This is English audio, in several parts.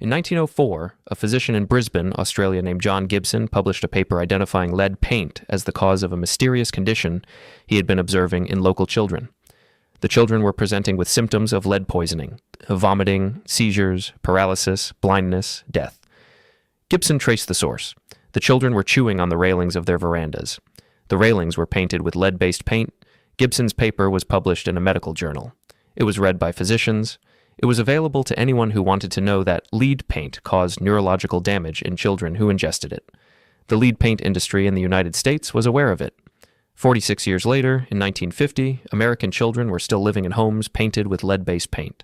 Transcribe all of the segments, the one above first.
In 1904, a physician in Brisbane, Australia named John Gibson published a paper identifying lead paint as the cause of a mysterious condition he had been observing in local children. The children were presenting with symptoms of lead poisoning: vomiting, seizures, paralysis, blindness, death. Gibson traced the source. The children were chewing on the railings of their verandas. The railings were painted with lead-based paint. Gibson's paper was published in a medical journal. It was read by physicians. It was available to anyone who wanted to know that lead paint caused neurological damage in children who ingested it. The lead paint industry in the United States was aware of it. 46 years later, in 1950, American children were still living in homes painted with lead-based paint.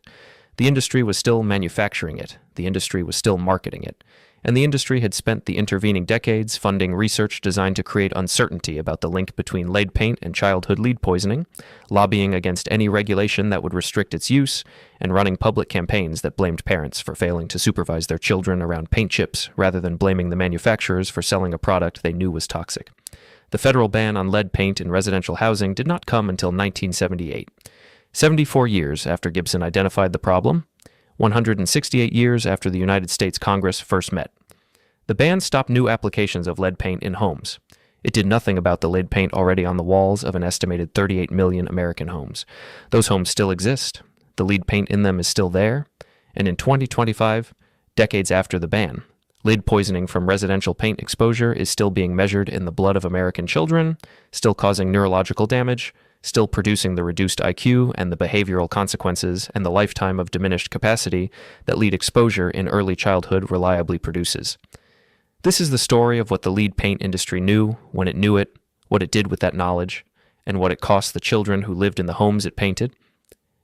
The industry was still manufacturing it. The industry was still marketing it. And the industry had spent the intervening decades funding research designed to create uncertainty about the link between lead paint and childhood lead poisoning, lobbying against any regulation that would restrict its use, and running public campaigns that blamed parents for failing to supervise their children around paint chips rather than blaming the manufacturers for selling a product they knew was toxic. The federal ban on lead paint in residential housing did not come until 1978, 74 years after Gibson identified the problem, 168 years after the United States Congress first met. The ban stopped new applications of lead paint in homes. It did nothing about the lead paint already on the walls of an estimated 38 million American homes. Those homes still exist. The lead paint in them is still there. And in 2025, decades after the ban, lead poisoning from residential paint exposure is still being measured in the blood of American children, still causing neurological damage, still producing the reduced IQ and the behavioral consequences and the lifetime of diminished capacity that lead exposure in early childhood reliably produces. This is the story of what the lead paint industry knew, when it knew it, what it did with that knowledge, and what it cost the children who lived in the homes it painted.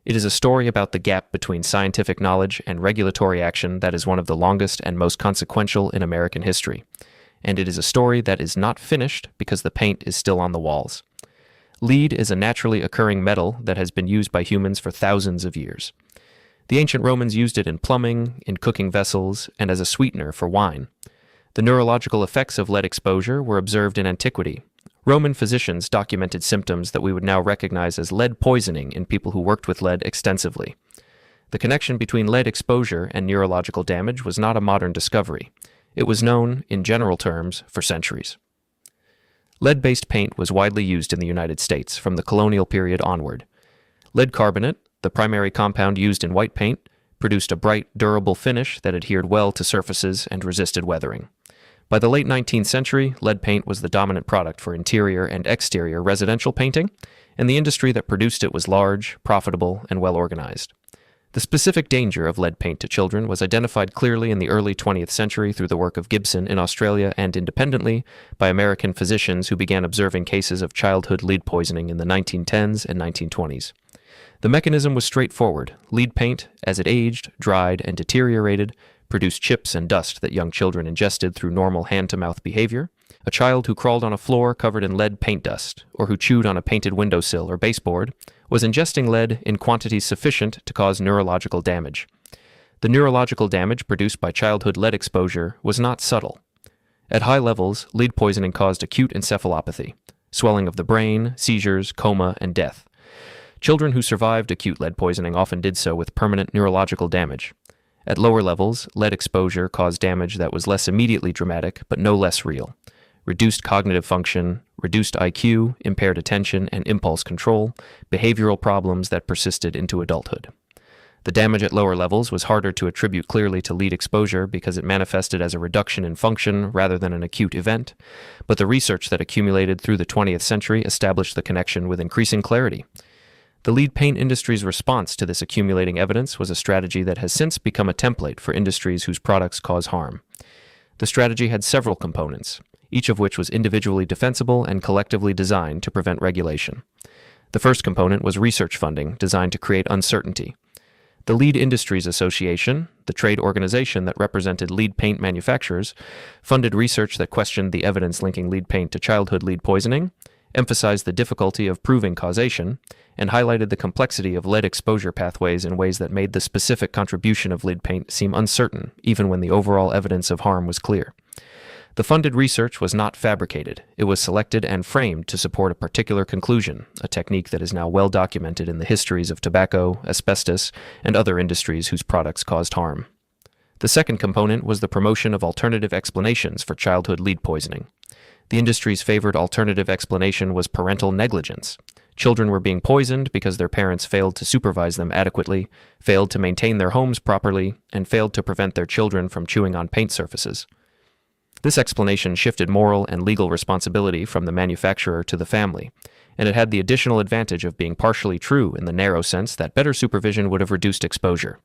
It is a story about the gap between scientific knowledge and regulatory action that is one of the longest and most consequential in American history. And it is a story that is not finished because the paint is still on the walls. Lead is a naturally occurring metal that has been used by humans for thousands of years. The ancient Romans used it in plumbing, in cooking vessels, and as a sweetener for wine. The neurological effects of lead exposure were observed in antiquity. Roman physicians documented symptoms that we would now recognize as lead poisoning in people who worked with lead extensively. The connection between lead exposure and neurological damage was not a modern discovery. It was known, in general terms, for centuries. Lead-based paint was widely used in the United States from the colonial period onward. Lead carbonate, the primary compound used in white paint, produced a bright, durable finish that adhered well to surfaces and resisted weathering. By the late 19th century, lead paint was the dominant product for interior and exterior residential painting, and the industry that produced it was large, profitable, and well-organized. The specific danger of lead paint to children was identified clearly in the early 20th century through the work of Gibson in Australia and independently by American physicians who began observing cases of childhood lead poisoning in the 1910s and 1920s. The mechanism was straightforward. Lead paint, as it aged, dried, and deteriorated, produced chips and dust that young children ingested through normal hand-to-mouth behavior. A child who crawled on a floor covered in lead paint dust, or who chewed on a painted windowsill or baseboard, was ingesting lead in quantities sufficient to cause neurological damage. The neurological damage produced by childhood lead exposure was not subtle. At high levels, lead poisoning caused acute encephalopathy, swelling of the brain, seizures, coma, and death. Children who survived acute lead poisoning often did so with permanent neurological damage. At lower levels, lead exposure caused damage that was less immediately dramatic, but no less real. Reduced cognitive function, reduced IQ, impaired attention and impulse control, behavioral problems that persisted into adulthood. The damage at lower levels was harder to attribute clearly to lead exposure because it manifested as a reduction in function rather than an acute event, but the research that accumulated through the 20th century established the connection with increasing clarity. The lead paint industry's response to this accumulating evidence was a strategy that has since become a template for industries whose products cause harm. The strategy had several components, each of which was individually defensible and collectively designed to prevent regulation. The first component was research funding designed to create uncertainty. The Lead Industries Association, the trade organization that represented lead paint manufacturers, funded research that questioned the evidence linking lead paint to childhood lead poisoning, emphasized the difficulty of proving causation, and highlighted the complexity of lead exposure pathways in ways that made the specific contribution of lead paint seem uncertain, even when the overall evidence of harm was clear. The funded research was not fabricated. It was selected and framed to support a particular conclusion, a technique that is now well documented in the histories of tobacco, asbestos, and other industries whose products caused harm. The second component was the promotion of alternative explanations for childhood lead poisoning. The industry's favored alternative explanation was parental negligence. Children were being poisoned because their parents failed to supervise them adequately, failed to maintain their homes properly, and failed to prevent their children from chewing on paint surfaces. This explanation shifted moral and legal responsibility from the manufacturer to the family, and it had the additional advantage of being partially true in the narrow sense that better supervision would have reduced exposure.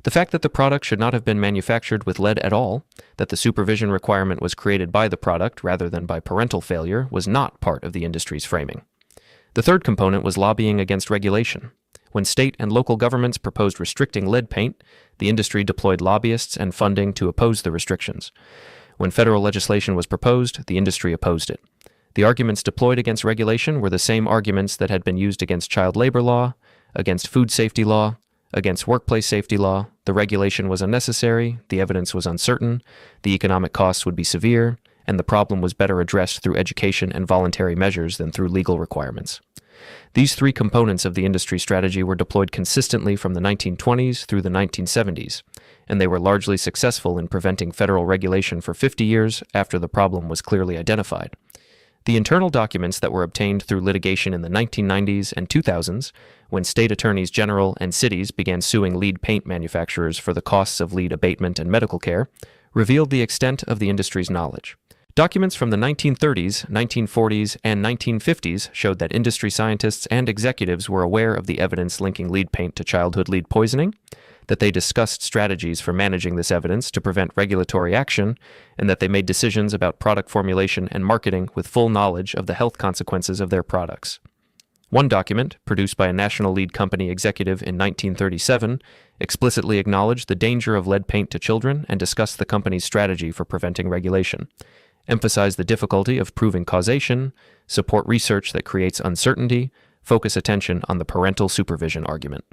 The fact that the product should not have been manufactured with lead at all, that the supervision requirement was created by the product rather than by parental failure, was not part of the industry's framing. The third component was lobbying against regulation. When state and local governments proposed restricting lead paint, the industry deployed lobbyists and funding to oppose the restrictions. When federal legislation was proposed, the industry opposed it. The arguments deployed against regulation were the same arguments that had been used against child labor law, against food safety law, against workplace safety law. The regulation was unnecessary, the evidence was uncertain, the economic costs would be severe, and the problem was better addressed through education and voluntary measures than through legal requirements. These three components of the industry strategy were deployed consistently from the 1920s through the 1970s, and they were largely successful in preventing federal regulation for 50 years after the problem was clearly identified. The internal documents that were obtained through litigation in the 1990s and 2000s, when state attorneys general and cities began suing lead paint manufacturers for the costs of lead abatement and medical care, revealed the extent of the industry's knowledge. Documents from the 1930s, 1940s, and 1950s showed that industry scientists and executives were aware of the evidence linking lead paint to childhood lead poisoning, that they discussed strategies for managing this evidence to prevent regulatory action, and that they made decisions about product formulation and marketing with full knowledge of the health consequences of their products. One document, produced by a national lead company executive in 1937, explicitly acknowledged the danger of lead paint to children and discussed the company's strategy for preventing regulation, emphasized the difficulty of proving causation, support research that creates uncertainty, focus attention on the parental supervision argument.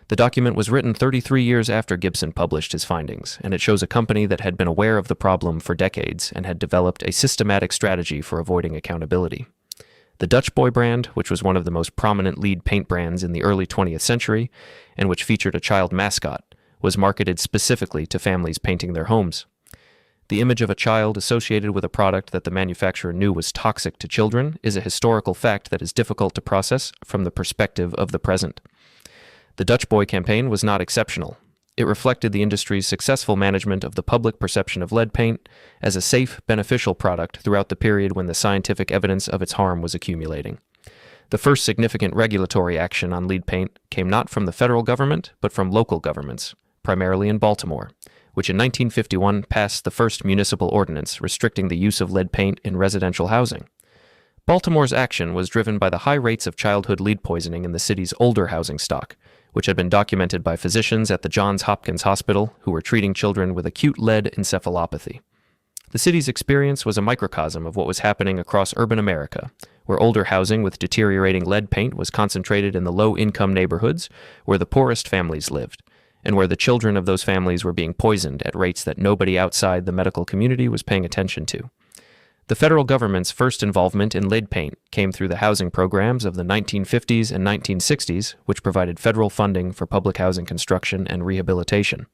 The document was written 33 years after Gibson published his findings, and it shows a company that had been aware of the problem for decades and had developed a systematic strategy for avoiding accountability. The Dutch Boy brand, which was one of the most prominent lead paint brands in the early 20th century, and which featured a child mascot, was marketed specifically to families painting their homes. The image of a child associated with a product that the manufacturer knew was toxic to children is a historical fact that is difficult to process from the perspective of the present. The Dutch Boy campaign was not exceptional. It reflected the industry's successful management of the public perception of lead paint as a safe, beneficial product throughout the period when the scientific evidence of its harm was accumulating. The first significant regulatory action on lead paint came not from the federal government, but from local governments, primarily in Baltimore, which in 1951 passed the first municipal ordinance restricting the use of lead paint in residential housing. Baltimore's action was driven by the high rates of childhood lead poisoning in the city's older housing stock, which had been documented by physicians at the Johns Hopkins Hospital who were treating children with acute lead encephalopathy. The city's experience was a microcosm of what was happening across urban America, where older housing with deteriorating lead paint was concentrated in the low-income neighborhoods where the poorest families lived, and where the children of those families were being poisoned at rates that nobody outside the medical community was paying attention to. The federal government's first involvement in lead paint came through the housing programs of the 1950s and 1960s, which provided federal funding for public housing construction and rehabilitation.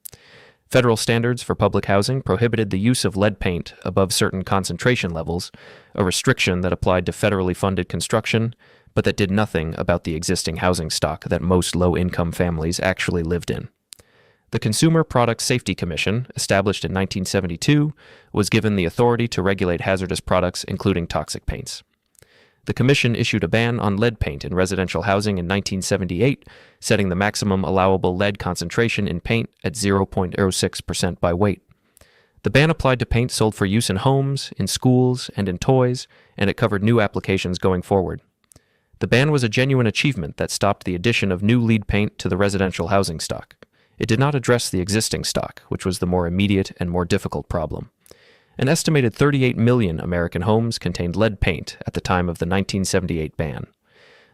Federal standards for public housing prohibited the use of lead paint above certain concentration levels, a restriction that applied to federally funded construction, but that did nothing about the existing housing stock that most low-income families actually lived in. The Consumer Product Safety Commission, established in 1972, was given the authority to regulate hazardous products, including toxic paints. The Commission issued a ban on lead paint in residential housing in 1978, setting the maximum allowable lead concentration in paint at 0.06% by weight. The ban applied to paint sold for use in homes, in schools, and in toys, and it covered new applications going forward. The ban was a genuine achievement that stopped the addition of new lead paint to the residential housing stock. It did not address the existing stock, which was the more immediate and more difficult problem. An estimated 38 million American homes contained lead paint at the time of the 1978 ban.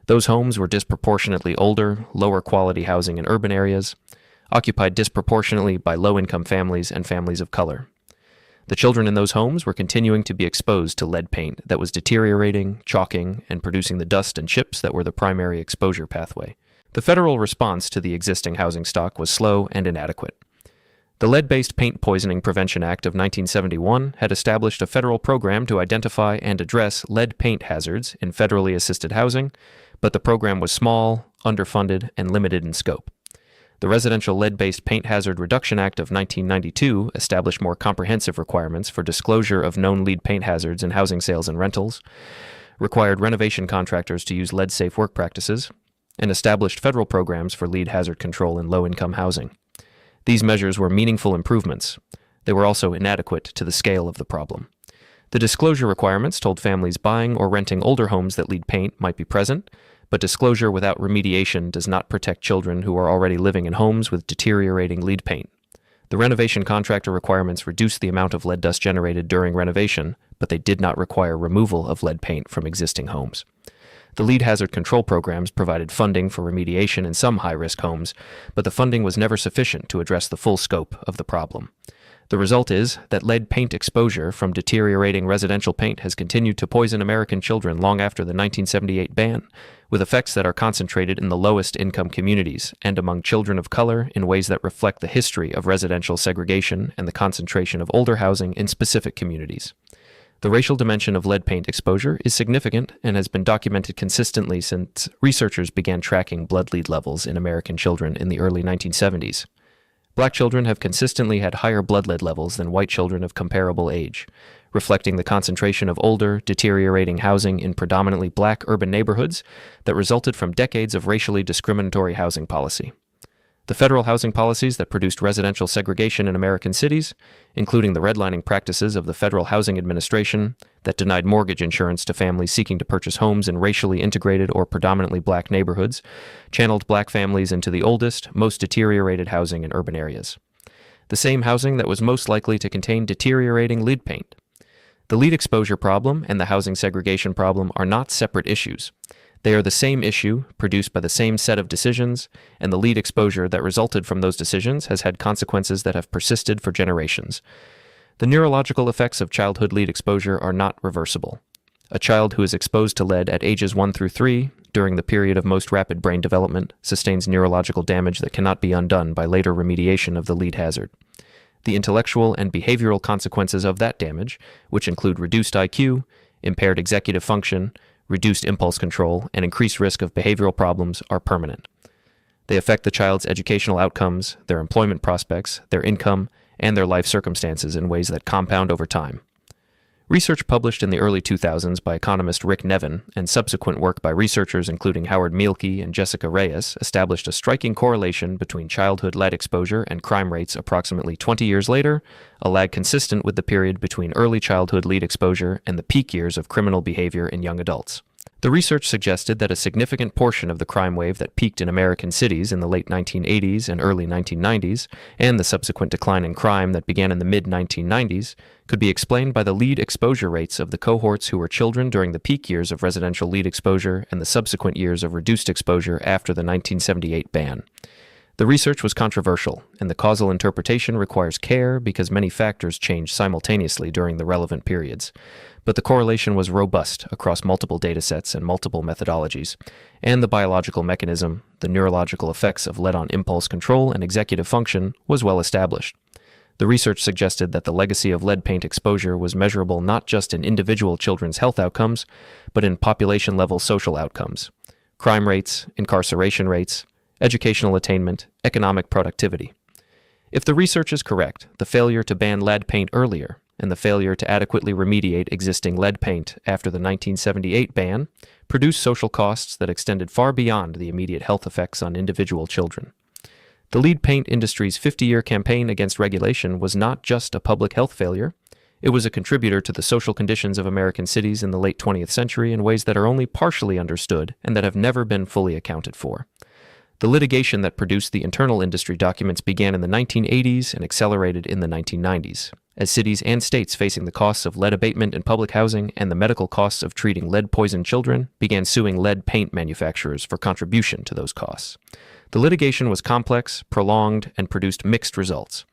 Those homes were disproportionately older, lower quality housing in urban areas, occupied disproportionately by low-income families and families of color. The children in those homes were continuing to be exposed to lead paint that was deteriorating, chalking, and producing the dust and chips that were the primary exposure pathway. The federal response to the existing housing stock was slow and inadequate. The Lead-Based Paint Poisoning Prevention Act of 1971 had established a federal program to identify and address lead paint hazards in federally assisted housing, but the program was small, underfunded, and limited in scope. The Residential Lead-Based Paint Hazard Reduction Act of 1992 established more comprehensive requirements for disclosure of known lead paint hazards in housing sales and rentals, required renovation contractors to use lead-safe work practices, and established federal programs for lead hazard control in low-income housing. These measures were meaningful improvements. They were also inadequate to the scale of the problem. The disclosure requirements told families buying or renting older homes that lead paint might be present, but disclosure without remediation does not protect children who are already living in homes with deteriorating lead paint. The renovation contractor requirements reduced the amount of lead dust generated during renovation, but they did not require removal of lead paint from existing homes. The lead hazard control programs provided funding for remediation in some high-risk homes, but the funding was never sufficient to address the full scope of the problem. The result is that lead paint exposure from deteriorating residential paint has continued to poison American children long after the 1978 ban, with effects that are concentrated in the lowest income communities and among children of color in ways that reflect the history of residential segregation and the concentration of older housing in specific communities. The racial dimension of lead paint exposure is significant and has been documented consistently since researchers began tracking blood lead levels in American children in the early 1970s. Black children have consistently had higher blood lead levels than white children of comparable age, reflecting the concentration of older, deteriorating housing in predominantly black urban neighborhoods that resulted from decades of racially discriminatory housing policy. The federal housing policies that produced residential segregation in American cities, including the redlining practices of the Federal Housing Administration that denied mortgage insurance to families seeking to purchase homes in racially integrated or predominantly black neighborhoods, channeled black families into the oldest, most deteriorated housing in urban areas. The same housing that was most likely to contain deteriorating lead paint. The lead exposure problem and the housing segregation problem are not separate issues. They are the same issue, produced by the same set of decisions, and the lead exposure that resulted from those decisions has had consequences that have persisted for generations. The neurological effects of childhood lead exposure are not reversible. A child who is exposed to lead at ages 1 through 3, during the period of most rapid brain development, sustains neurological damage that cannot be undone by later remediation of the lead hazard. The intellectual and behavioral consequences of that damage, which include reduced IQ, impaired executive function, reduced impulse control, and increased risk of behavioral problems, are permanent. They affect the child's educational outcomes, their employment prospects, their income, and their life circumstances in ways that compound over time. Research published in the early 2000s by economist Rick Nevin and subsequent work by researchers including Howard Mielke and Jessica Reyes established a striking correlation between childhood lead exposure and crime rates approximately 20 years later, a lag consistent with the period between early childhood lead exposure and the peak years of criminal behavior in young adults. The research suggested that a significant portion of the crime wave that peaked in American cities in the late 1980s and early 1990s, and the subsequent decline in crime that began in the mid-1990s, could be explained by the lead exposure rates of the cohorts who were children during the peak years of residential lead exposure and the subsequent years of reduced exposure after the 1978 ban. The research was controversial, and the causal interpretation requires care because many factors change simultaneously during the relevant periods. But the correlation was robust across multiple datasets and multiple methodologies, and the biological mechanism, the neurological effects of lead on impulse control and executive function, was well established. The research suggested that the legacy of lead paint exposure was measurable not just in individual children's health outcomes, but in population-level social outcomes: crime rates, incarceration rates, educational attainment, economic productivity. If the research is correct, the failure to ban lead paint earlier and the failure to adequately remediate existing lead paint after the 1978 ban produced social costs that extended far beyond the immediate health effects on individual children. The lead paint industry's 50-year campaign against regulation was not just a public health failure. It was a contributor to the social conditions of American cities in the late 20th century in ways that are only partially understood and that have never been fully accounted for. The litigation that produced the internal industry documents began in the 1980s and accelerated in the 1990s, as cities and states facing the costs of lead abatement in public housing and the medical costs of treating lead-poisoned children began suing lead paint manufacturers for contribution to those costs. The litigation was complex, prolonged, and produced mixed results.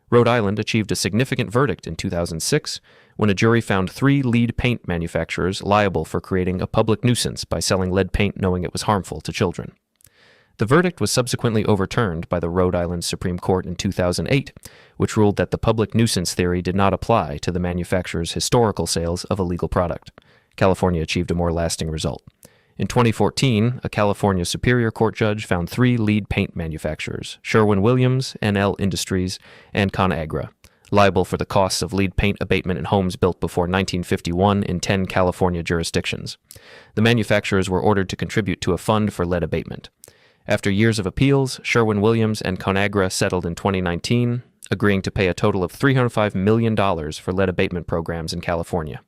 Rhode Island achieved a significant verdict in 2006 when a jury found 3 lead paint manufacturers liable for creating a public nuisance by selling lead paint knowing it was harmful to children. The verdict was subsequently overturned by the Rhode Island Supreme Court in 2008, which ruled that the public nuisance theory did not apply to the manufacturer's historical sales of a legal product. California achieved a more lasting result. In 2014, a California Superior Court judge found 3 lead paint manufacturers, Sherwin-Williams, NL Industries, and ConAgra, liable for the costs of lead paint abatement in homes built before 1951 in 10 California jurisdictions. The manufacturers were ordered to contribute to a fund for lead abatement. After years of appeals, Sherwin-Williams and ConAgra settled in 2019, agreeing to pay a total of $305 million for lead abatement programs in California.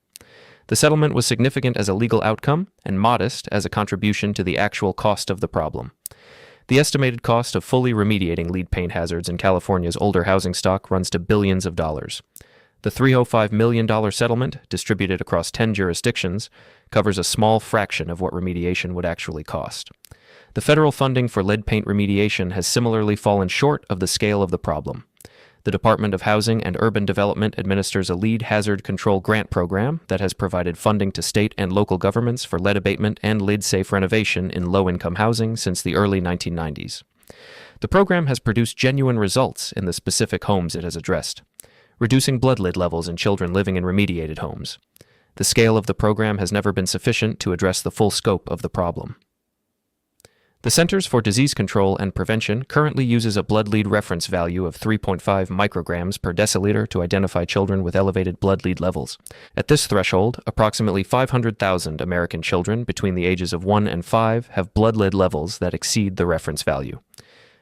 The settlement was significant as a legal outcome and modest as a contribution to the actual cost of the problem. The estimated cost of fully remediating lead paint hazards in California's older housing stock runs to billions of dollars. The $305 million settlement, distributed across 10 jurisdictions, covers a small fraction of what remediation would actually cost. The federal funding for lead paint remediation has similarly fallen short of the scale of the problem. The Department of Housing and Urban Development administers a lead hazard control grant program that has provided funding to state and local governments for lead abatement and lead-safe renovation in low-income housing since the early 1990s. The program has produced genuine results in the specific homes it has addressed, reducing blood lead levels in children living in remediated homes. The scale of the program has never been sufficient to address the full scope of the problem. The Centers for Disease Control and Prevention currently uses a blood lead reference value of 3.5 micrograms per deciliter to identify children with elevated blood lead levels. At this threshold, approximately 500,000 American children between the ages of 1 and 5 have blood lead levels that exceed the reference value.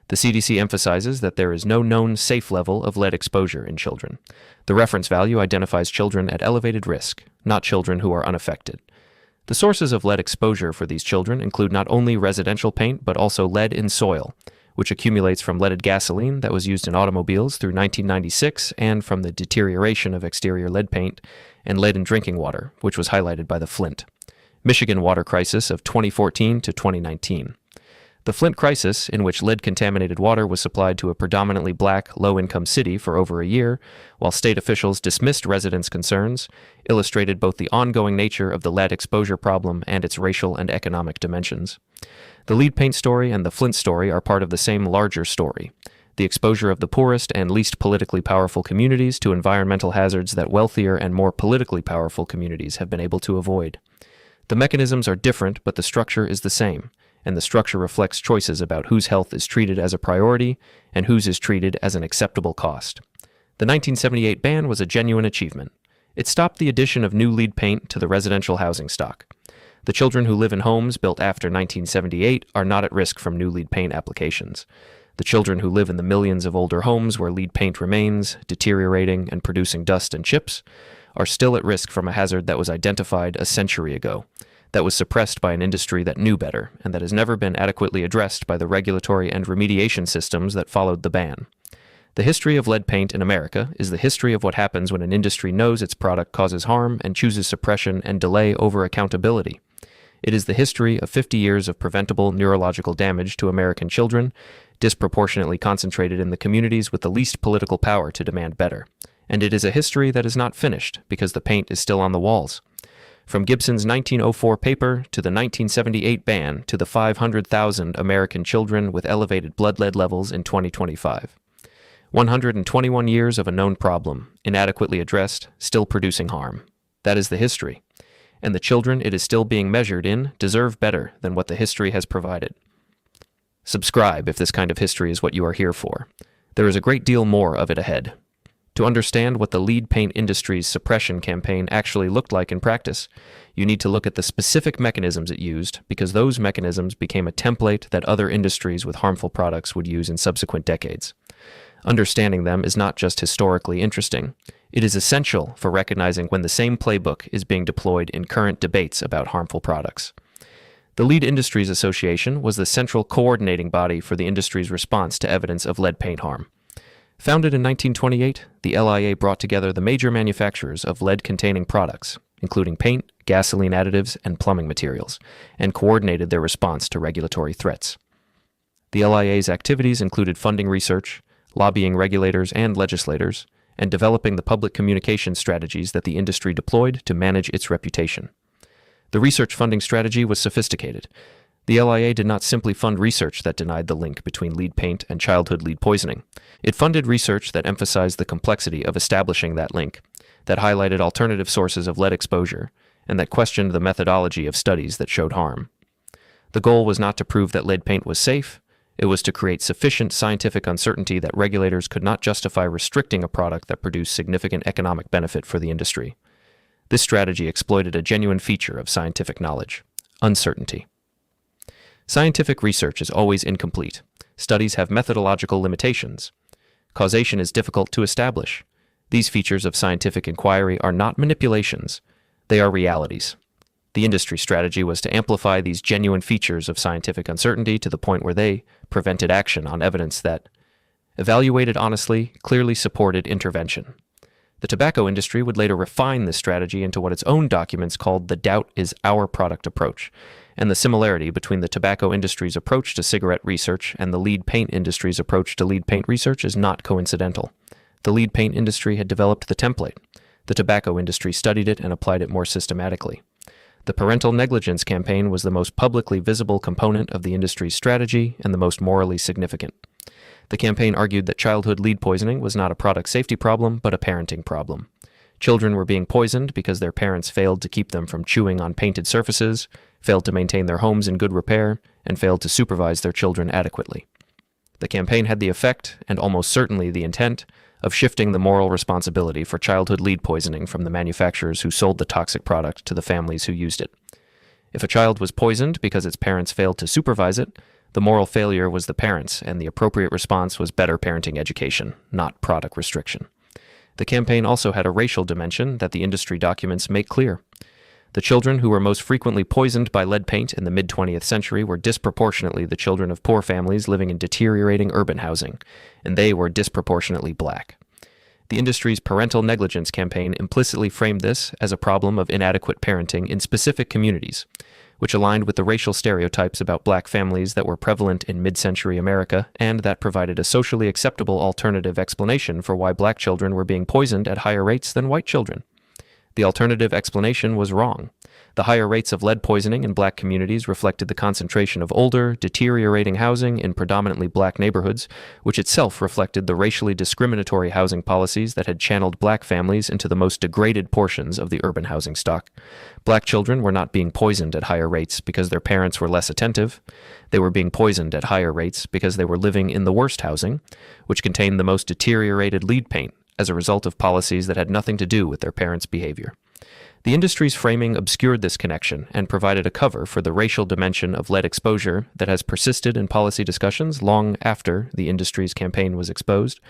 The CDC emphasizes that there is no known safe level of lead exposure in children. The reference value identifies children at elevated risk, not children who are unaffected. The sources of lead exposure for these children include not only residential paint but also lead in soil, which accumulates from leaded gasoline that was used in automobiles through 1996 and from the deterioration of exterior lead paint, and lead in drinking water, which was highlighted by the Flint, Michigan water crisis of 2014 to 2019. The Flint crisis, in which lead-contaminated water was supplied to a predominantly black, low-income city for over a year, while state officials dismissed residents' concerns, illustrated both the ongoing nature of the lead exposure problem and its racial and economic dimensions. The lead paint story and the Flint story are part of the same larger story, the exposure of the poorest and least politically powerful communities to environmental hazards that wealthier and more politically powerful communities have been able to avoid. The mechanisms are different, but the structure is the same, and the structure reflects choices about whose health is treated as a priority and whose is treated as an acceptable cost. The 1978 ban was a genuine achievement. It stopped the addition of new lead paint to the residential housing stock. The children who live in homes built after 1978 are not at risk from new lead paint applications. The children who live in the millions of older homes where lead paint remains, deteriorating and producing dust and chips, are still at risk from a hazard that was identified a century ago, that was suppressed by an industry that knew better, and that has never been adequately addressed by the regulatory and remediation systems that followed the ban. The history of lead paint in America is the history of what happens when an industry knows its product causes harm and chooses suppression and delay over accountability. It is the history of 50 years of preventable neurological damage to American children, disproportionately concentrated in the communities with the least political power to demand better. And it is a history that is not finished because the paint is still on the walls. From Gibson's 1904 paper to the 1978 ban to the 500,000 American children with elevated blood lead levels in 2025. 121 years of a known problem, inadequately addressed, still producing harm. That is the history. And the children it is still being measured in deserve better than what the history has provided. Subscribe if this kind of history is what you are here for. There is a great deal more of it ahead. To understand what the lead paint industry's suppression campaign actually looked like in practice, you need to look at the specific mechanisms it used, because those mechanisms became a template that other industries with harmful products would use in subsequent decades. Understanding them is not just historically interesting. It is essential for recognizing when the same playbook is being deployed in current debates about harmful products. The Lead Industries Association was the central coordinating body for the industry's response to evidence of lead paint harm. Founded in 1928, the LIA brought together the major manufacturers of lead-containing products, including paint, gasoline additives, and plumbing materials, and coordinated their response to regulatory threats. The LIA's activities included funding research, lobbying regulators and legislators, and developing the public communication strategies that the industry deployed to manage its reputation. The research funding strategy was sophisticated. The LIA did not simply fund research that denied the link between lead paint and childhood lead poisoning. It funded research that emphasized the complexity of establishing that link, that highlighted alternative sources of lead exposure, and that questioned the methodology of studies that showed harm. The goal was not to prove that lead paint was safe, it was to create sufficient scientific uncertainty that regulators could not justify restricting a product that produced significant economic benefit for the industry. This strategy exploited a genuine feature of scientific knowledge: uncertainty. Scientific research is always incomplete. Studies have methodological limitations. Causation is difficult to establish. These features of scientific inquiry are not manipulations. They are realities. The industry strategy was to amplify these genuine features of scientific uncertainty to the point where they prevented action on evidence that, evaluated honestly, clearly supported intervention. The tobacco industry would later refine this strategy into what its own documents called the doubt is our product approach, and the similarity between the tobacco industry's approach to cigarette research and the lead paint industry's approach to lead paint research is not coincidental. The lead paint industry had developed the template. The tobacco industry studied it and applied it more systematically. The parental negligence campaign was the most publicly visible component of the industry's strategy and the most morally significant. The campaign argued that childhood lead poisoning was not a product safety problem, but a parenting problem. Children were being poisoned because their parents failed to keep them from chewing on painted surfaces, failed to maintain their homes in good repair, and failed to supervise their children adequately. The campaign had the effect, and almost certainly the intent, of shifting the moral responsibility for childhood lead poisoning from the manufacturers who sold the toxic product to the families who used it. If a child was poisoned because its parents failed to supervise it, the moral failure was the parents, and the appropriate response was better parenting education, not product restriction. The campaign also had a racial dimension that the industry documents make clear. The children who were most frequently poisoned by lead paint in the mid-20th century were disproportionately the children of poor families living in deteriorating urban housing, and they were disproportionately black. The industry's parental negligence campaign implicitly framed this as a problem of inadequate parenting in specific communities, which aligned with the racial stereotypes about black families that were prevalent in mid-century America and that provided a socially acceptable alternative explanation for why black children were being poisoned at higher rates than white children. The alternative explanation was wrong. The higher rates of lead poisoning in black communities reflected the concentration of older, deteriorating housing in predominantly black neighborhoods, which itself reflected the racially discriminatory housing policies that had channeled black families into the most degraded portions of the urban housing stock. Black children were not being poisoned at higher rates because their parents were less attentive. They were being poisoned at higher rates because they were living in the worst housing, which contained the most deteriorated lead paint, as a result of policies that had nothing to do with their parents' behavior. The industry's framing obscured this connection and provided a cover for the racial dimension of lead exposure that has persisted in policy discussions long after the industry's campaign was exposed.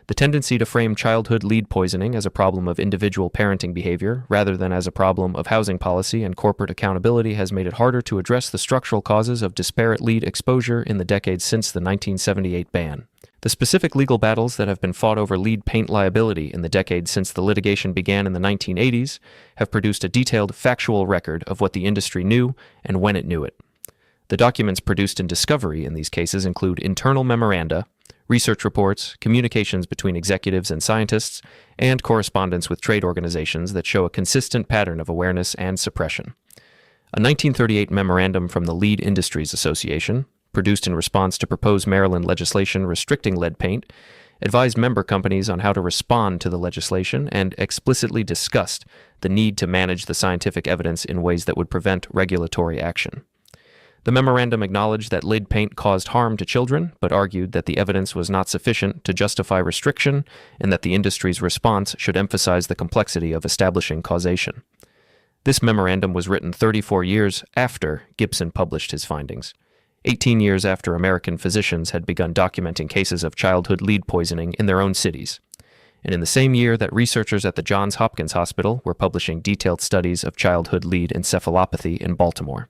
The tendency to frame childhood lead poisoning as a problem of individual parenting behavior rather than as a problem of housing policy and corporate accountability has made it harder to address the structural causes of disparate lead exposure in the decades since the 1978 ban. The specific legal battles that have been fought over lead paint liability in the decades since the litigation began in the 1980s have produced a detailed factual record of what the industry knew and when it knew it. The documents produced in discovery in these cases include internal memoranda, research reports, communications between executives and scientists, and correspondence with trade organizations that show a consistent pattern of awareness and suppression. A 1938 memorandum from the Lead Industries Association, produced in response to proposed Maryland legislation restricting lead paint, advised member companies on how to respond to the legislation and explicitly discussed the need to manage the scientific evidence in ways that would prevent regulatory action. The memorandum acknowledged that lead paint caused harm to children, but argued that the evidence was not sufficient to justify restriction and that the industry's response should emphasize the complexity of establishing causation. This memorandum was written 34 years after Gibson published his findings, 18 years after American physicians had begun documenting cases of childhood lead poisoning in their own cities, and in the same year that researchers at the Johns Hopkins Hospital were publishing detailed studies of childhood lead encephalopathy in Baltimore.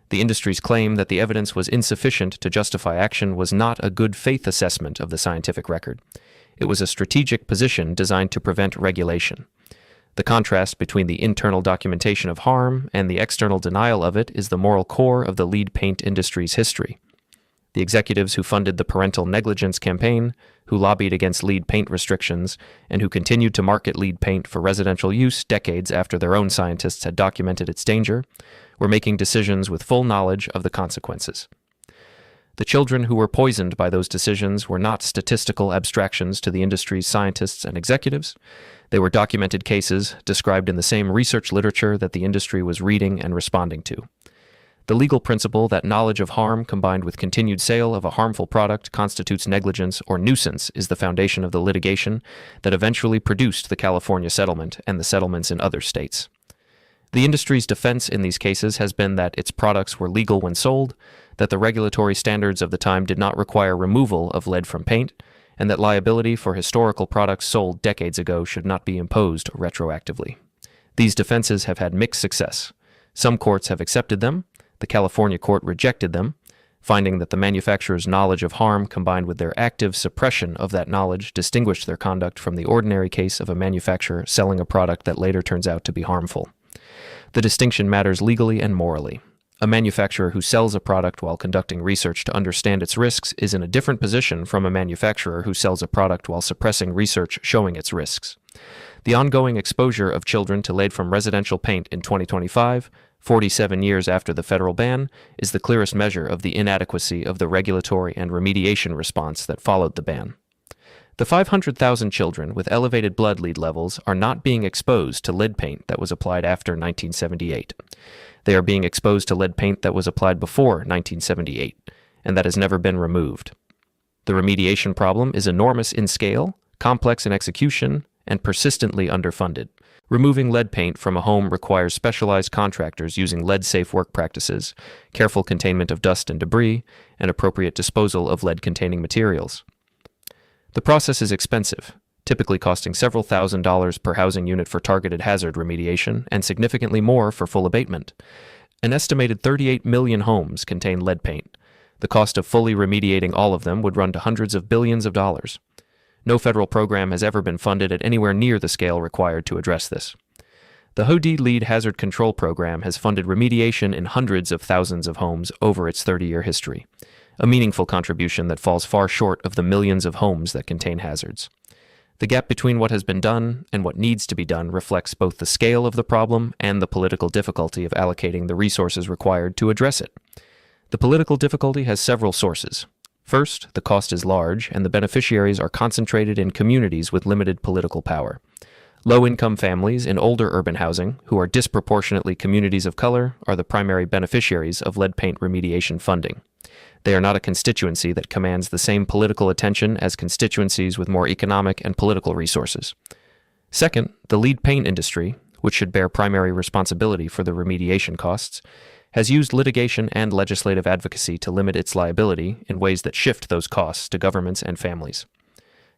The industry's claim that the evidence was insufficient to justify action was not a good faith assessment of the scientific record. It was a strategic position designed to prevent regulation. The contrast between the internal documentation of harm and the external denial of it is the moral core of the lead paint industry's history. The executives who funded the parental negligence campaign, who lobbied against lead paint restrictions, and who continued to market lead paint for residential use decades after their own scientists had documented its danger, were making decisions with full knowledge of the consequences. The children who were poisoned by those decisions were not statistical abstractions to the industry's scientists and executives. They were documented cases described in the same research literature that the industry was reading and responding to. The legal principle that knowledge of harm combined with continued sale of a harmful product constitutes negligence or nuisance is the foundation of the litigation that eventually produced the California settlement and the settlements in other states. The industry's defense in these cases has been that its products were legal when sold, that the regulatory standards of the time did not require removal of lead from paint, and that liability for historical products sold decades ago should not be imposed retroactively. These defenses have had mixed success. Some courts have accepted them. The California court rejected them, finding that the manufacturer's knowledge of harm combined with their active suppression of that knowledge distinguished their conduct from the ordinary case of a manufacturer selling a product that later turns out to be harmful. The distinction matters legally and morally. A manufacturer who sells a product while conducting research to understand its risks is in a different position from a manufacturer who sells a product while suppressing research showing its risks. The ongoing exposure of children to lead from residential paint in 2025, 47 years after the federal ban, is the clearest measure of the inadequacy of the regulatory and remediation response that followed the ban. The 500,000 children with elevated blood lead levels are not being exposed to lead paint that was applied after 1978. They are being exposed to lead paint that was applied before 1978, and that has never been removed. The remediation problem is enormous in scale, complex in execution, and persistently underfunded. Removing lead paint from a home requires specialized contractors using lead-safe work practices, careful containment of dust and debris, and appropriate disposal of lead-containing materials. The process is expensive, typically costing several $1,000s per housing unit for targeted hazard remediation and significantly more for full abatement. An estimated 38 million homes contain lead paint. The cost of fully remediating all of them would run to hundreds of billions of dollars. No federal program has ever been funded at anywhere near the scale required to address this. The HODI Lead Hazard Control Program has funded remediation in hundreds of thousands of homes over its 30-year history, a meaningful contribution that falls far short of the millions of homes that contain hazards. The gap between what has been done and what needs to be done reflects both the scale of the problem and the political difficulty of allocating the resources required to address it. The political difficulty has several sources. First, the cost is large, and the beneficiaries are concentrated in communities with limited political power. Low-income families in older urban housing, who are disproportionately communities of color, are the primary beneficiaries of lead paint remediation funding. They are not a constituency that commands the same political attention as constituencies with more economic and political resources. Second, the lead paint industry, which should bear primary responsibility for the remediation costs, has used litigation and legislative advocacy to limit its liability in ways that shift those costs to governments and families.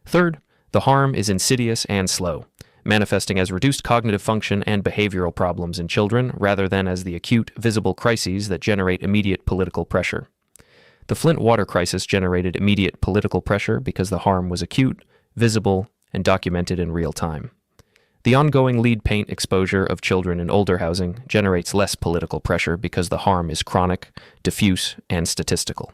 Third, the harm is insidious and slow, manifesting as reduced cognitive function and behavioral problems in children rather than as the acute, visible crises that generate immediate political pressure. The Flint water crisis generated immediate political pressure because the harm was acute, visible, and documented in real time. The ongoing lead paint exposure of children in older housing generates less political pressure because the harm is chronic, diffuse, and statistical.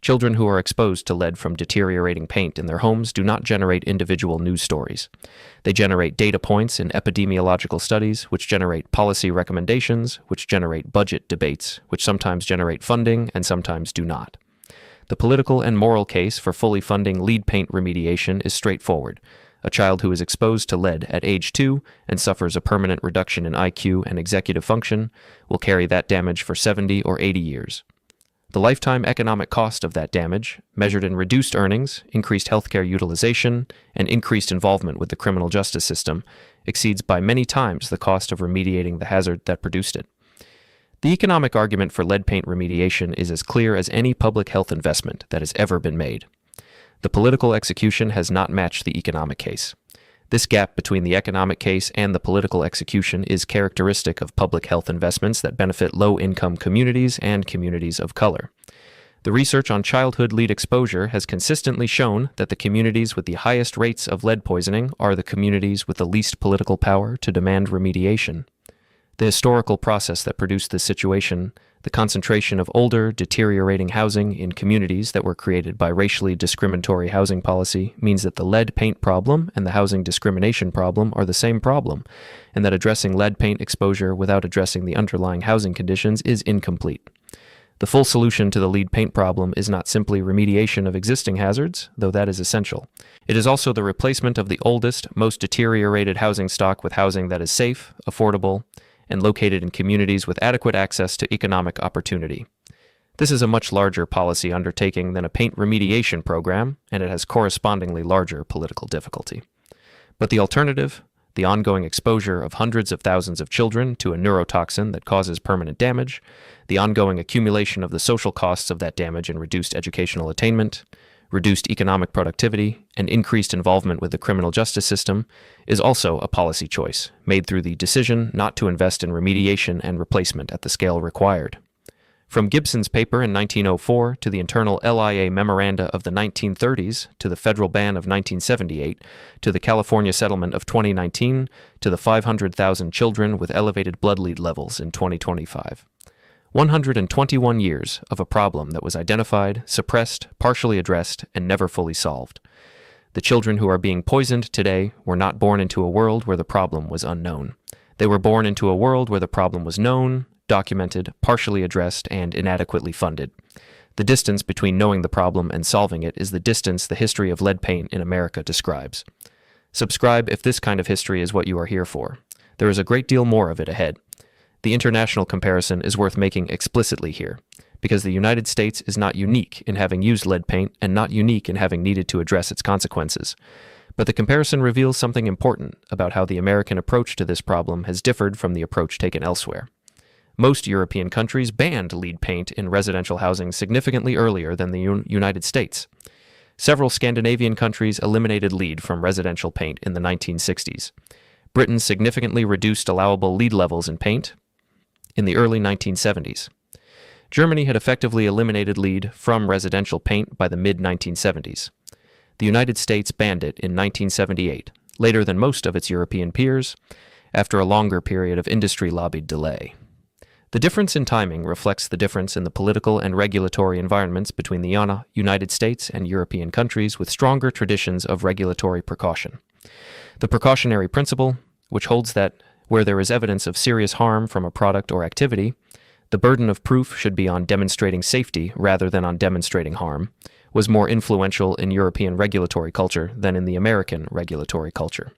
Children who are exposed to lead from deteriorating paint in their homes do not generate individual news stories. They generate data points in epidemiological studies, which generate policy recommendations, which generate budget debates, which sometimes generate funding and sometimes do not. The political and moral case for fully funding lead paint remediation is straightforward. A child who is exposed to lead at age 2 and suffers a permanent reduction in IQ and executive function will carry that damage for 70 or 80 years. The lifetime economic cost of that damage, measured in reduced earnings, increased healthcare utilization, and increased involvement with the criminal justice system, exceeds by many times the cost of remediating the hazard that produced it. The economic argument for lead paint remediation is as clear as any public health investment that has ever been made. The political execution has not matched the economic case. This gap between the economic case and the political execution is characteristic of public health investments that benefit low-income communities and communities of color. The research on childhood lead exposure has consistently shown that the communities with the highest rates of lead poisoning are the communities with the least political power to demand remediation. The historical process that produced this situation, the concentration of older, deteriorating housing in communities that were created by racially discriminatory housing policy, means that the lead paint problem and the housing discrimination problem are the same problem, and that addressing lead paint exposure without addressing the underlying housing conditions is incomplete. The full solution to the lead paint problem is not simply remediation of existing hazards, though that is essential. It is also the replacement of the oldest, most deteriorated housing stock with housing that is safe, affordable, and located in communities with adequate access to economic opportunity. This is a much larger policy undertaking than a paint remediation program, and it has correspondingly larger political difficulty. But the alternative, the ongoing exposure of hundreds of thousands of children to a neurotoxin that causes permanent damage, the ongoing accumulation of the social costs of that damage in reduced educational attainment, reduced economic productivity, and increased involvement with the criminal justice system, is also a policy choice made through the decision not to invest in remediation and replacement at the scale required. From Gibson's paper in 1904 to the internal LIA memoranda of the 1930s to the federal ban of 1978 to the California settlement of 2019 to the 500,000 children with elevated blood lead levels in 2025. 121 years of a problem that was identified, suppressed, partially addressed, and never fully solved. The children who are being poisoned today were not born into a world where the problem was unknown. They were born into a world where the problem was known, documented, partially addressed, and inadequately funded. The distance between knowing the problem and solving it is the distance the history of lead paint in America describes. Subscribe if this kind of history is what you are here for. There is a great deal more of it ahead. The international comparison is worth making explicitly here, because the United States is not unique in having used lead paint and not unique in having needed to address its consequences. But the comparison reveals something important about how the American approach to this problem has differed from the approach taken elsewhere. Most European countries banned lead paint in residential housing significantly earlier than the United States. Several Scandinavian countries eliminated lead from residential paint in the 1960s. Britain significantly reduced allowable lead levels in paint in the early 1970s. Germany had effectively eliminated lead from residential paint by the mid-1970s. The United States banned it in 1978, later than most of its European peers, after a longer period of industry-lobbied delay. The difference in timing reflects the difference in the political and regulatory environments between the United States and European countries with stronger traditions of regulatory precaution. The precautionary principle, which holds that where there is evidence of serious harm from a product or activity, the burden of proof should be on demonstrating safety rather than on demonstrating harm, was more influential in European regulatory culture than in the American regulatory culture,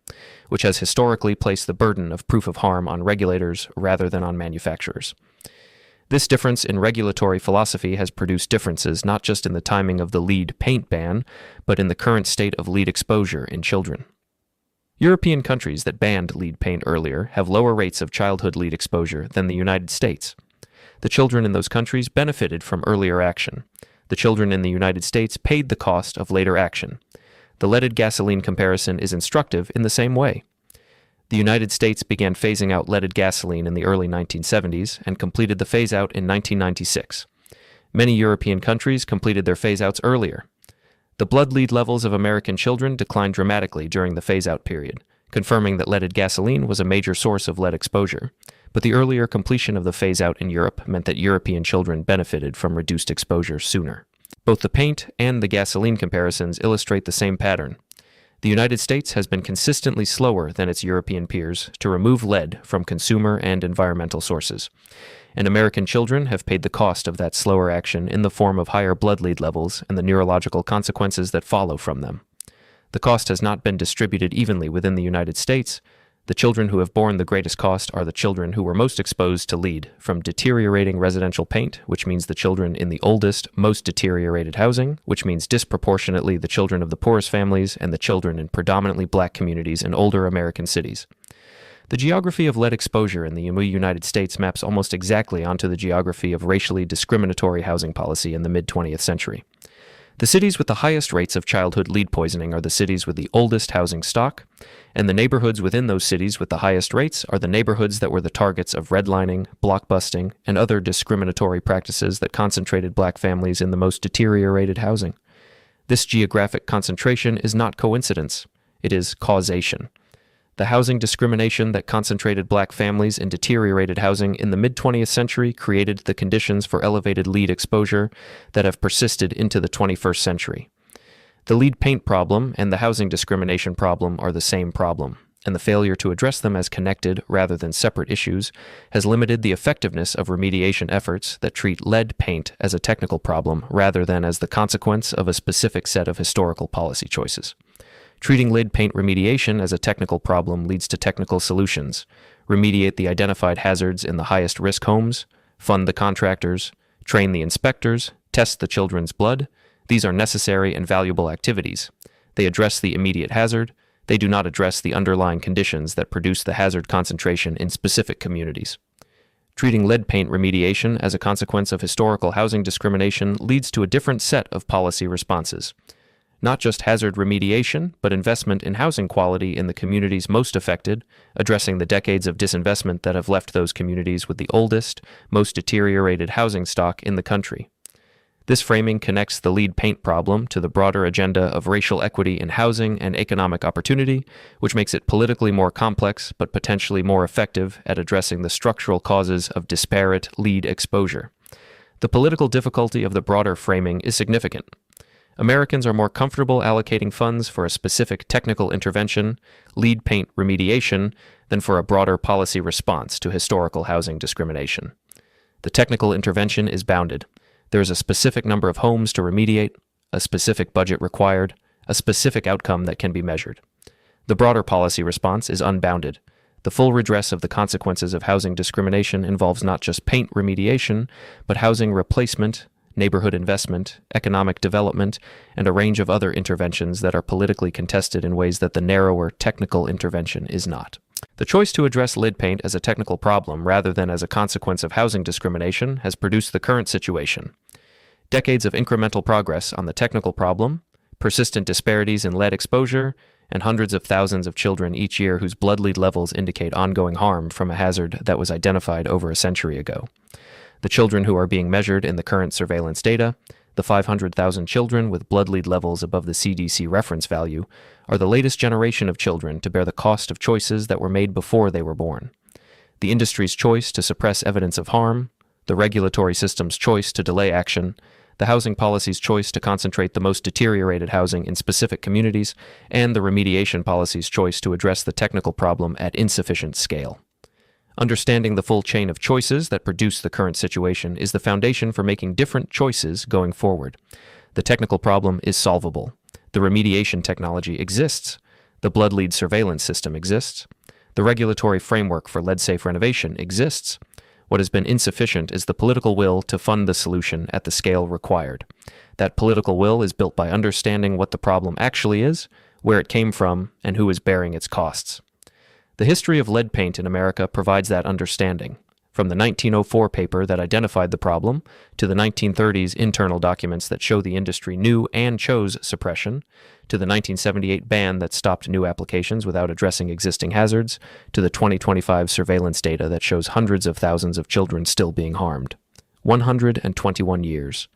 which has historically placed the burden of proof of harm on regulators rather than on manufacturers. This difference in regulatory philosophy has produced differences not just in the timing of the lead paint ban, but in the current state of lead exposure in children. European countries that banned lead paint earlier have lower rates of childhood lead exposure than the United States. The children in those countries benefited from earlier action. The children in the United States paid the cost of later action. The leaded gasoline comparison is instructive in the same way. The United States began phasing out leaded gasoline in the early 1970s and completed the phase-out in 1996. Many European countries completed their phase-outs earlier. The blood lead levels of American children declined dramatically during the phase-out period, confirming that leaded gasoline was a major source of lead exposure. But the earlier completion of the phase-out in Europe meant that European children benefited from reduced exposure sooner. Both the paint and the gasoline comparisons illustrate the same pattern. The United States has been consistently slower than its European peers to remove lead from consumer and environmental sources, and American children have paid the cost of that slower action in the form of higher blood lead levels and the neurological consequences that follow from them. The cost has not been distributed evenly within the United States. The children who have borne the greatest cost are the children who were most exposed to lead from deteriorating residential paint, which means the children in the oldest, most deteriorated housing, which means disproportionately the children of the poorest families and the children in predominantly black communities in older American cities. The geography of lead exposure in the United States maps almost exactly onto the geography of racially discriminatory housing policy in the mid-20th century. The cities with the highest rates of childhood lead poisoning are the cities with the oldest housing stock, and the neighborhoods within those cities with the highest rates are the neighborhoods that were the targets of redlining, blockbusting, and other discriminatory practices that concentrated black families in the most deteriorated housing. This geographic concentration is not coincidence, it is causation. The housing discrimination that concentrated black families in deteriorated housing in the mid-20th century created the conditions for elevated lead exposure that have persisted into the 21st century. The lead paint problem and the housing discrimination problem are the same problem, and the failure to address them as connected rather than separate issues has limited the effectiveness of remediation efforts that treat lead paint as a technical problem rather than as the consequence of a specific set of historical policy choices. Treating lead paint remediation as a technical problem leads to technical solutions: remediate the identified hazards in the highest risk homes, fund the contractors, train the inspectors, test the children's blood. These are necessary and valuable activities. They address the immediate hazard. They do not address the underlying conditions that produce the hazard concentration in specific communities. Treating lead paint remediation as a consequence of historical housing discrimination leads to a different set of policy responses. Not just hazard remediation, but investment in housing quality in the communities most affected, addressing the decades of disinvestment that have left those communities with the oldest, most deteriorated housing stock in the country. This framing connects the lead paint problem to the broader agenda of racial equity in housing and economic opportunity, which makes it politically more complex but potentially more effective at addressing the structural causes of disparate lead exposure. The political difficulty of the broader framing is significant. Americans are more comfortable allocating funds for a specific technical intervention, lead paint remediation, than for a broader policy response to historical housing discrimination. The technical intervention is bounded. There is a specific number of homes to remediate, a specific budget required, a specific outcome that can be measured. The broader policy response is unbounded. The full redress of the consequences of housing discrimination involves not just paint remediation, but housing replacement, neighborhood investment, economic development, and a range of other interventions that are politically contested in ways that the narrower technical intervention is not. The choice to address lead paint as a technical problem rather than as a consequence of housing discrimination has produced the current situation. Decades of incremental progress on the technical problem, persistent disparities in lead exposure, and hundreds of thousands of children each year whose blood lead levels indicate ongoing harm from a hazard that was identified over a century ago. The children who are being measured in the current surveillance data, the 500,000 children with blood lead levels above the CDC reference value, are the latest generation of children to bear the cost of choices that were made before they were born. The industry's choice to suppress evidence of harm, the regulatory system's choice to delay action, the housing policy's choice to concentrate the most deteriorated housing in specific communities, and the remediation policy's choice to address the technical problem at insufficient scale. Understanding the full chain of choices that produce the current situation is the foundation for making different choices going forward. The technical problem is solvable. The remediation technology exists. The blood lead surveillance system exists. The regulatory framework for lead-safe renovation exists. What has been insufficient is the political will to fund the solution at the scale required. That political will is built by understanding what the problem actually is, where it came from, and who is bearing its costs. The history of lead paint in America provides that understanding, from the 1904 paper that identified the problem to the 1930s internal documents that show the industry knew and chose suppression, to the 1978 ban that stopped new applications without addressing existing hazards, to the 2025 surveillance data that shows hundreds of thousands of children still being harmed. 121 years.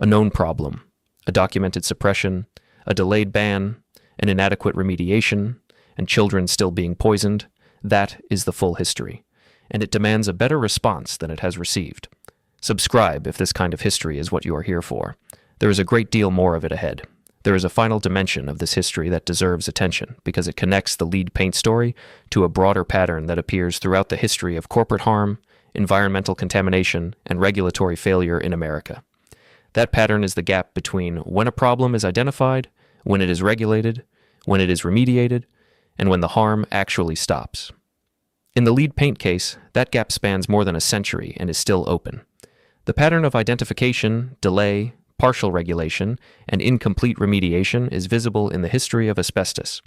A known problem. A documented suppression. A delayed ban. An inadequate remediation. And children still being poisoned. That is the full history. And it demands a better response than it has received. Subscribe if this kind of history is what you are here for. There is a great deal more of it ahead. There is a final dimension of this history that deserves attention because it connects the lead paint story to a broader pattern that appears throughout the history of corporate harm, environmental contamination, and regulatory failure in America. That pattern is the gap between when a problem is identified, when it is regulated, when it is remediated, and when the harm actually stops. In the lead paint case, that gap spans more than a century and is still open. The pattern of identification, delay, partial regulation, and incomplete remediation is visible in the history of asbestos,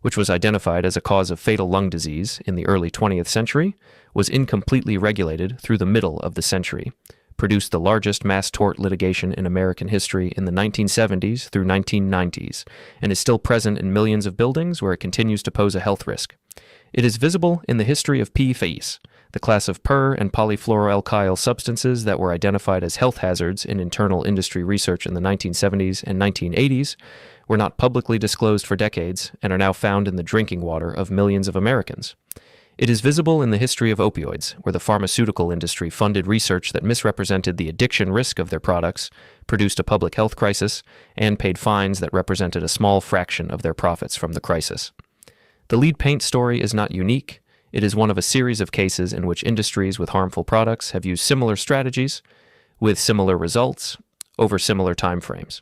which was identified as a cause of fatal lung disease in the early 20th century, was incompletely regulated through the middle of the century, produced the largest mass tort litigation in American history in the 1970s through 1990s, and is still present in millions of buildings where it continues to pose a health risk. It is visible in the history of PFAS, The class of per- and polyfluoroalkyl substances that were identified as health hazards in internal industry research in the 1970s and 1980s were not publicly disclosed for decades and are now found in the drinking water of millions of Americans. It is visible in the history of opioids, where the pharmaceutical industry funded research that misrepresented the addiction risk of their products, produced a public health crisis, and paid fines that represented a small fraction of their profits from the crisis. The lead paint story is not unique. It is one of a series of cases in which industries with harmful products have used similar strategies, with similar results, over similar timeframes.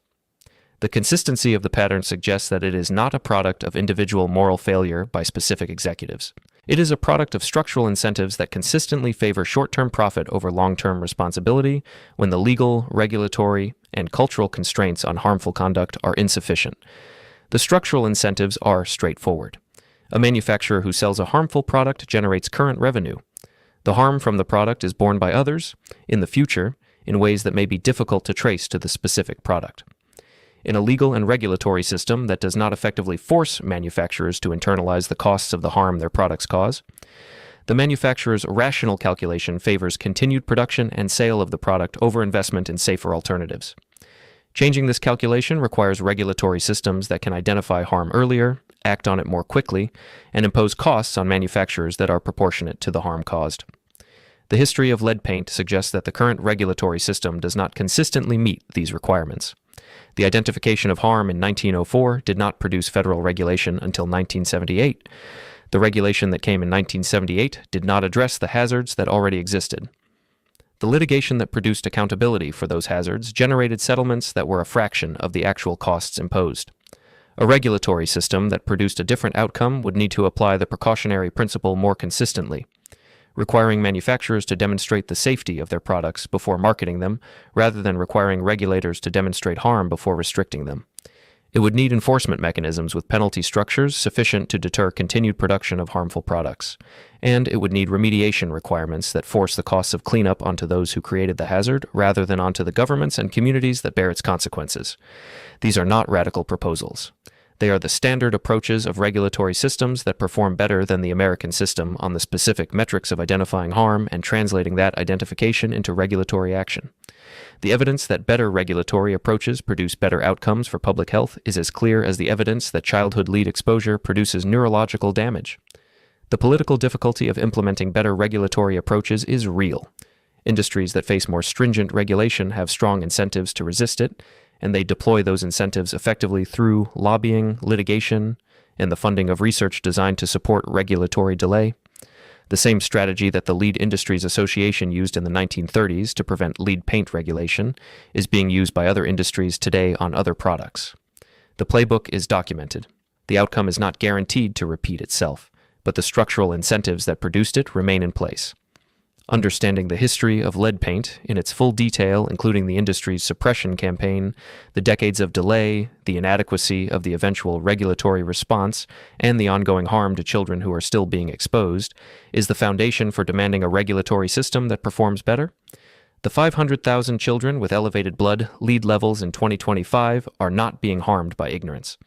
The consistency of the pattern suggests that it is not a product of individual moral failure by specific executives. It is a product of structural incentives that consistently favor short-term profit over long-term responsibility when the legal, regulatory, and cultural constraints on harmful conduct are insufficient. The structural incentives are straightforward. A manufacturer who sells a harmful product generates current revenue. The harm from the product is borne by others, in the future, in ways that may be difficult to trace to the specific product. In a legal and regulatory system that does not effectively force manufacturers to internalize the costs of the harm their products cause, the manufacturer's rational calculation favors continued production and sale of the product over investment in safer alternatives. Changing this calculation requires regulatory systems that can identify harm earlier, act on it more quickly, and impose costs on manufacturers that are proportionate to the harm caused. The history of lead paint suggests that the current regulatory system does not consistently meet these requirements. The identification of harm in 1904 did not produce federal regulation until 1978. The regulation that came in 1978 did not address the hazards that already existed. The litigation that produced accountability for those hazards generated settlements that were a fraction of the actual costs imposed. A regulatory system that produced a different outcome would need to apply the precautionary principle more consistently, requiring manufacturers to demonstrate the safety of their products before marketing them, rather than requiring regulators to demonstrate harm before restricting them. It would need enforcement mechanisms with penalty structures sufficient to deter continued production of harmful products, and it would need remediation requirements that force the costs of cleanup onto those who created the hazard, rather than onto the governments and communities that bear its consequences. These are not radical proposals. They are the standard approaches of regulatory systems that perform better than the American system on the specific metrics of identifying harm and translating that identification into regulatory action. The evidence that better regulatory approaches produce better outcomes for public health is as clear as the evidence that childhood lead exposure produces neurological damage. The political difficulty of implementing better regulatory approaches is real. Industries that face more stringent regulation have strong incentives to resist it, and they deploy those incentives effectively through lobbying, litigation, and the funding of research designed to support regulatory delay. The same strategy that the Lead Industries Association used in the 1930s to prevent lead paint regulation is being used by other industries today on other products. The playbook is documented. The outcome is not guaranteed to repeat itself, but the structural incentives that produced it remain in place. Understanding the history of lead paint in its full detail, including the industry's suppression campaign, the decades of delay, the inadequacy of the eventual regulatory response, and the ongoing harm to children who are still being exposed, is the foundation for demanding a regulatory system that performs better. The 500,000 children with elevated blood lead levels in 2025 are not being harmed by ignorance.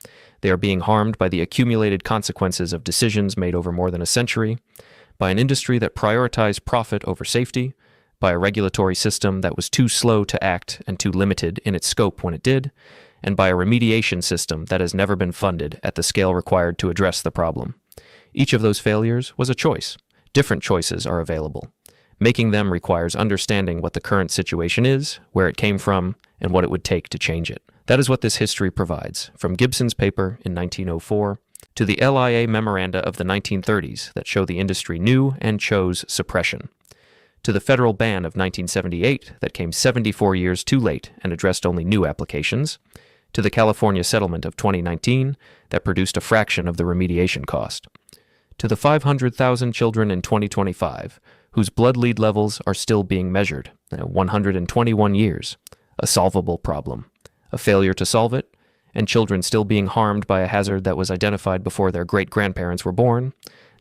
They are being harmed by the accumulated consequences of decisions made over more than a century, by an industry that prioritized profit over safety, by a regulatory system that was too slow to act and too limited in its scope when it did, and by a remediation system that has never been funded at the scale required to address the problem. Each of those failures was a choice. Different choices are available. Making them requires understanding what the current situation is, where it came from, and what it would take to change it. That is what this history provides, from Gibson's paper in 1904 to the LIA memoranda of the 1930s that show the industry knew and chose suppression, to the federal ban of 1978 that came 74 years too late and addressed only new applications, to the California settlement of 2019 that produced a fraction of the remediation cost, to the 500,000 children in 2025 whose blood lead levels are still being measured, 121 years, a solvable problem, a failure to solve it, and children still being harmed by a hazard that was identified before their great-grandparents were born.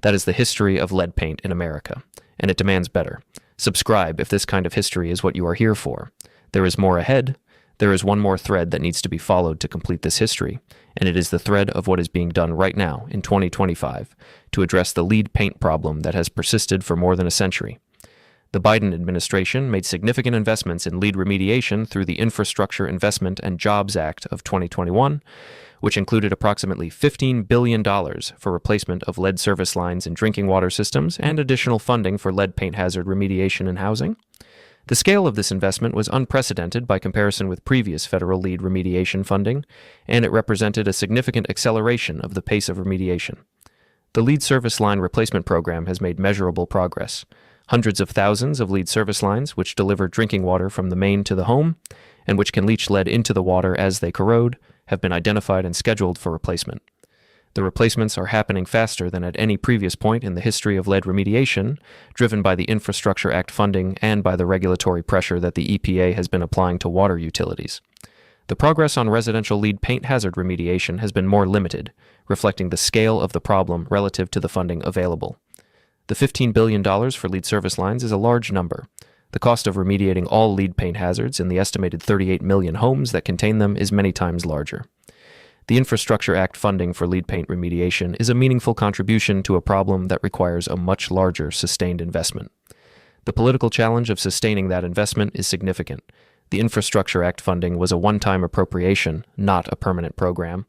That is the history of lead paint in America, and it demands better. Subscribe if this kind of history is what you are here for. There is more ahead. There is one more thread that needs to be followed to complete this history, and it is the thread of what is being done right now in 2025 to address the lead paint problem that has persisted for more than a century. The Biden administration made significant investments in lead remediation through the Infrastructure Investment and Jobs Act of 2021, which included approximately $15 billion for replacement of lead service lines in drinking water systems and additional funding for lead paint hazard remediation in housing. The scale of this investment was unprecedented by comparison with previous federal lead remediation funding, and it represented a significant acceleration of the pace of remediation. The lead service line replacement program has made measurable progress. Hundreds of thousands of lead service lines, which deliver drinking water from the main to the home, and which can leach lead into the water as they corrode, have been identified and scheduled for replacement. The replacements are happening faster than at any previous point in the history of lead remediation, driven by the Infrastructure Act funding and by the regulatory pressure that the EPA has been applying to water utilities. The progress on residential lead paint hazard remediation has been more limited, reflecting the scale of the problem relative to the funding available. The $15 billion for lead service lines is a large number. The cost of remediating all lead paint hazards in the estimated 38 million homes that contain them is many times larger. The Infrastructure Act funding for lead paint remediation is a meaningful contribution to a problem that requires a much larger sustained investment. The political challenge of sustaining that investment is significant. The Infrastructure Act funding was a one-time appropriation, not a permanent program.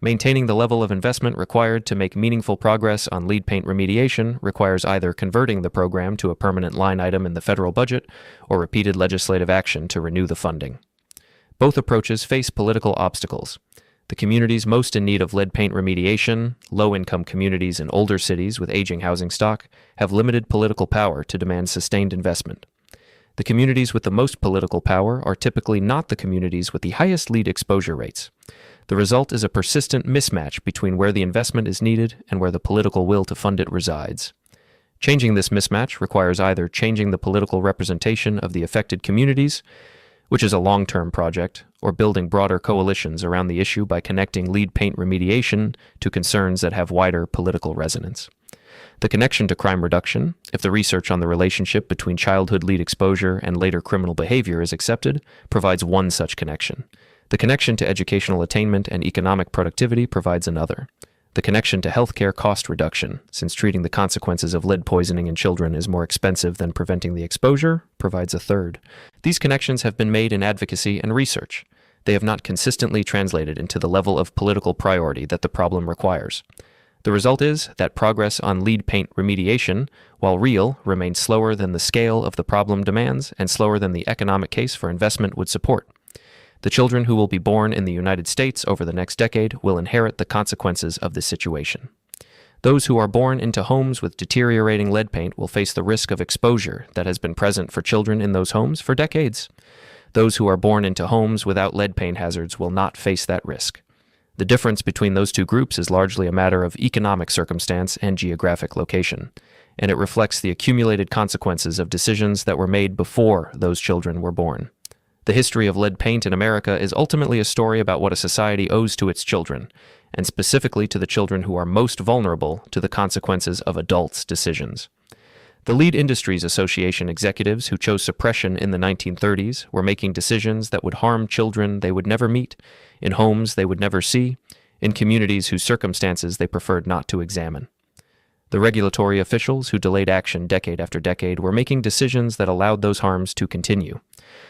Maintaining the level of investment required to make meaningful progress on lead paint remediation requires either converting the program to a permanent line item in the federal budget or repeated legislative action to renew the funding. Both approaches face political obstacles. The communities most in need of lead paint remediation, low-income communities in older cities with aging housing stock, have limited political power to demand sustained investment. The communities with the most political power are typically not the communities with the highest lead exposure rates. The result is a persistent mismatch between where the investment is needed and where the political will to fund it resides. Changing this mismatch requires either changing the political representation of the affected communities, which is a long-term project, or building broader coalitions around the issue by connecting lead paint remediation to concerns that have wider political resonance. The connection to crime reduction, if the research on the relationship between childhood lead exposure and later criminal behavior is accepted, provides one such connection. The connection to educational attainment and economic productivity provides another. The connection to healthcare cost reduction, since treating the consequences of lead poisoning in children is more expensive than preventing the exposure, provides a third. These connections have been made in advocacy and research. They have not consistently translated into the level of political priority that the problem requires. The result is that progress on lead paint remediation, while real, remains slower than the scale of the problem demands and slower than the economic case for investment would support. The children who will be born in the United States over the next decade will inherit the consequences of this situation. Those who are born into homes with deteriorating lead paint will face the risk of exposure that has been present for children in those homes for decades. Those who are born into homes without lead paint hazards will not face that risk. The difference between those two groups is largely a matter of economic circumstance and geographic location, and it reflects the accumulated consequences of decisions that were made before those children were born. The history of lead paint in America is ultimately a story about what a society owes to its children, and specifically to the children who are most vulnerable to the consequences of adults' decisions. The Lead Industries Association executives who chose suppression in the 1930s were making decisions that would harm children they would never meet, in homes they would never see, in communities whose circumstances they preferred not to examine. The regulatory officials who delayed action decade after decade were making decisions that allowed those harms to continue.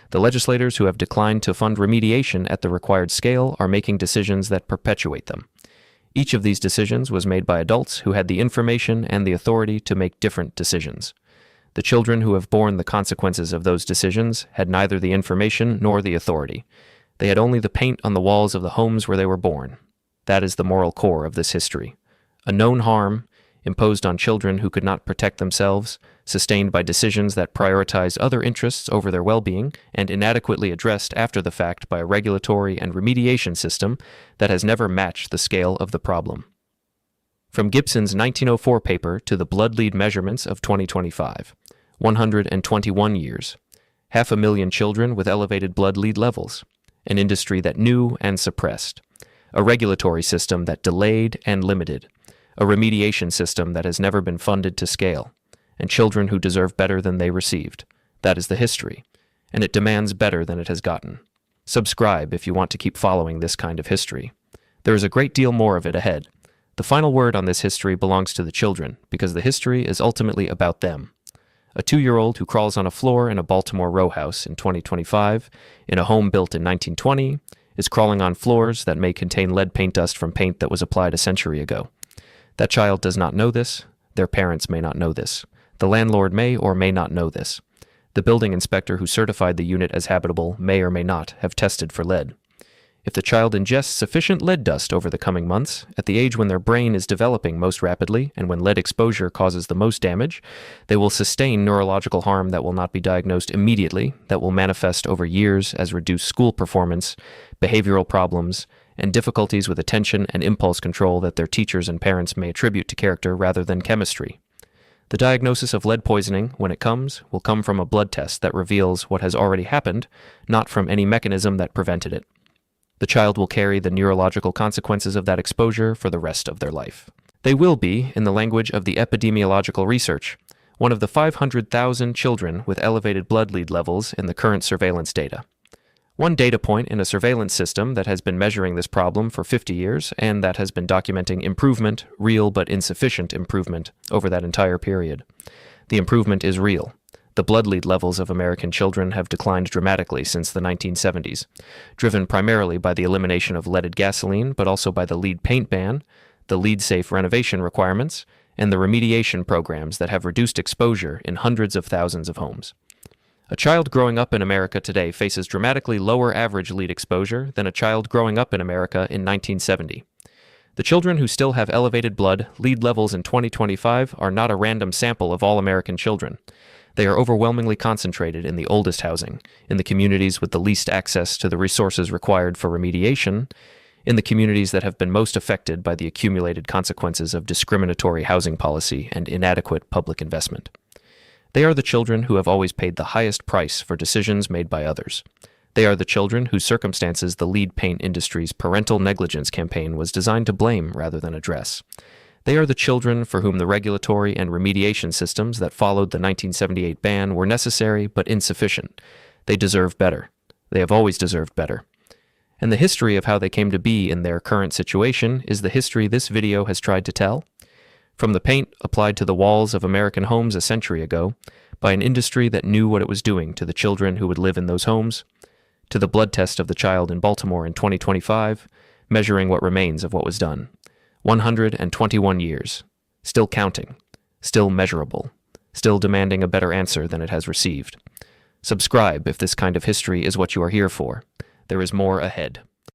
The legislators who have declined to fund remediation at the required scale are making decisions that perpetuate them. Each of these decisions was made by adults who had the information and the authority to make different decisions. The children who have borne the consequences of those decisions had neither the information nor the authority. They had only the paint on the walls of the homes where they were born. That is the moral core of this history. A known harm, imposed on children who could not protect themselves, sustained by decisions that prioritized other interests over their well-being, and inadequately addressed after the fact by a regulatory and remediation system that has never matched the scale of the problem. From Gibson's 1904 paper to the blood lead measurements of 2025, 121 years, 500,000 children with elevated blood lead levels, an industry that knew and suppressed, a regulatory system that delayed and limited, a remediation system that has never been funded to scale, and children who deserve better than they received. That is the history, and it demands better than it has gotten. Subscribe if you want to keep following this kind of history. There is a great deal more of it ahead. The final word on this history belongs to the children, because the history is ultimately about them. A 2-year-old who crawls on a floor in a Baltimore row house in 2025, in a home built in 1920, is crawling on floors that may contain lead paint dust from paint that was applied a century ago. That child does not know this. Their parents may not know this. The landlord may or may not know this. The building inspector who certified the unit as habitable may or may not have tested for lead. If the child ingests sufficient lead dust over the coming months, at the age when their brain is developing most rapidly and when lead exposure causes the most damage, they will sustain neurological harm that will not be diagnosed immediately, that will manifest over years as reduced school performance, behavioral problems, and difficulties with attention and impulse control that their teachers and parents may attribute to character rather than chemistry. The diagnosis of lead poisoning, when it comes, will come from a blood test that reveals what has already happened, not from any mechanism that prevented it. The child will carry the neurological consequences of that exposure for the rest of their life. They will be, in the language of the epidemiological research, one of the 500,000 children with elevated blood lead levels in the current surveillance data. One data point in a surveillance system that has been measuring this problem for 50 years and that has been documenting improvement, real but insufficient improvement, over that entire period. The improvement is real. The blood lead levels of American children have declined dramatically since the 1970s, driven primarily by the elimination of leaded gasoline, but also by the lead paint ban, the lead-safe renovation requirements, and the remediation programs that have reduced exposure in hundreds of thousands of homes. A child growing up in America today faces dramatically lower average lead exposure than a child growing up in America in 1970. The children who still have elevated blood lead levels in 2025 are not a random sample of all American children. They are overwhelmingly concentrated in the oldest housing, in the communities with the least access to the resources required for remediation, in the communities that have been most affected by the accumulated consequences of discriminatory housing policy and inadequate public investment. They are the children who have always paid the highest price for decisions made by others. They are the children whose circumstances the lead paint industry's parental negligence campaign was designed to blame rather than address. They are the children for whom the regulatory and remediation systems that followed the 1978 ban were necessary but insufficient. They deserve better. They have always deserved better. And the history of how they came to be in their current situation is the history this video has tried to tell. From the paint applied to the walls of American homes a century ago, by an industry that knew what it was doing to the children who would live in those homes, to the blood test of the child in Baltimore in 2025, measuring what remains of what was done. 121 years, still counting, still measurable, still demanding a better answer than it has received. Subscribe if this kind of history is what you are here for. There is more ahead.